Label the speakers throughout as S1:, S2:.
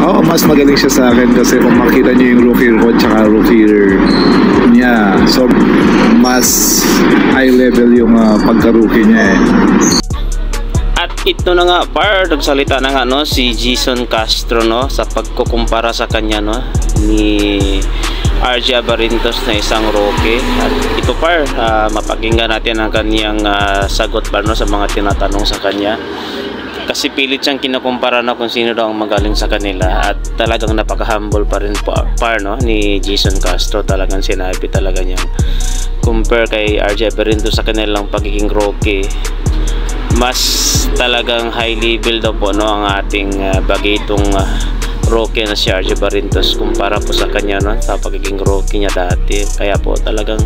S1: Oo, mas magaling siya sa akin kasi kung makita niyo yung rookie ko tsaka rookie niya, so mas high level yung pagka-rookie niya eh.
S2: At ito na nga par, nagsalita na nga no si Jason Castro no sa pagkukumpara sa kanya no ni RJ Abarintos na isang rookie. At ito par, mapakinggan natin ang kanyang sagot par no sa mga tinatanong sa kanya. Kasi pilit siyang kinukumpara na kung sino daw ang magaling sa kanila at talagang napaka-humble pa rin par no ni Jason Castro. Talagang sinabi talaga niyang compare kay RJ Abarintos sa kanilang pagiging rookie, mas talagang high level daw po no ang ating bagitong rookie na si RJ Abarintos kumpara po sa kanya no sa pagiging rookie niya dati. Kaya po talagang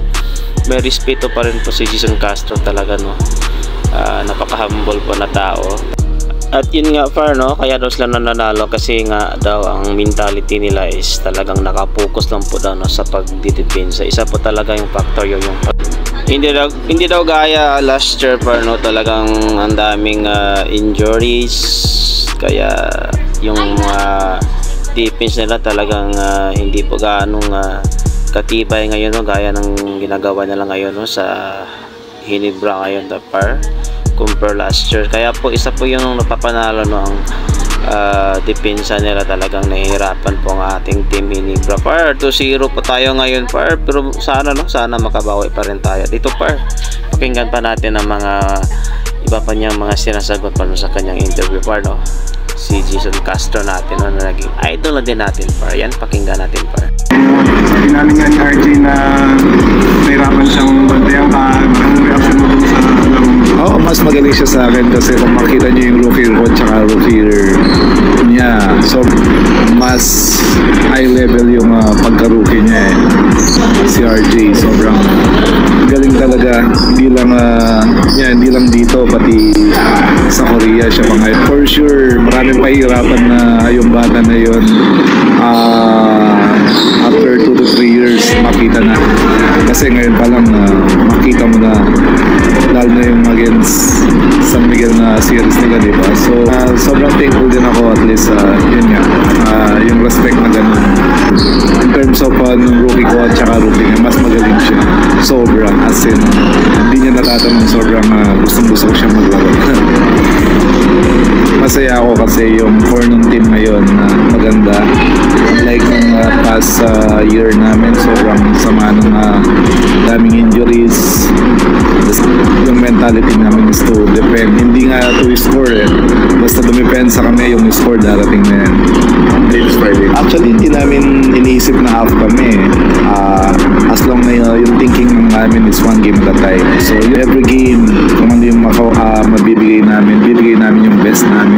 S2: may respeto pa rin po si Jason Castro talaga no. Napaka-humble po na tao. At yun nga par no, kaya daw sila nananalo kasi nga daw ang mentality nila is talagang nakapokus lang po daw no sa pagdidepensa. Isa po talaga yung factor yung hindi daw gaya last year par no, talagang ang daming injuries, kaya yung defense nila talagang hindi po gaanong katibay ngayon no, gaya ng ginagawa nila ngayon no sa Ginebra ngayon na par compare last year. Kaya po isa po yung napapanalo no ang depensa nila, talagang nahihirapan po ang ating team Ginebra par. 2-0 po tayo ngayon par, pero sana no, sana makabawi pa rin tayo dito par. Pakinggan pa natin ang mga iba pa niyang mga sinasagot pa no sa kanyang interview par no si Jason Castro natin no, na naging idol na din natin par. Yan, pakinggan natin par.
S3: Sabi namin nga ni RJ na nahirapan siyang bantayan ka, ang reaction mo dun sa laro.
S1: Oo, mas magaling siya sa akin kasi kung makita niyo yung rookie ko tsaka rookie niya, so mas high level yung pagka-rookie niya eh. Si RJ sobrang galing talaga, hindi lang dito pati sa Korea siya pa ngayon. For sure maraming pahirapan na yung bata na yun, after 2 to 3 years makita na, kasi ngayon pa lang makita mo na, lalo na yung against San Miguel na series nila, diba? So sobrang thankful din ako, at least yun nga, yung respect na ganun in terms of nung rookie ko at saka rookie niya, mas magaling siya sobrang, as in hindi niya natatanong, sobrang gustong-gusto ko siya maglaro. Masaya ako kasi yung core ng team ngayon maganda, like nung past year namin sobrang sama ng daming injuries. Yung mentality namin is to defend, hindi nga to score eh, basta dumipensa kami, yung score darating na yan. Actually hindi namin iniisip na half kami as long na yung thinking ng namin is one game at a time. So every game kung ano yung mabibigay namin, bibigay namin yung best namin.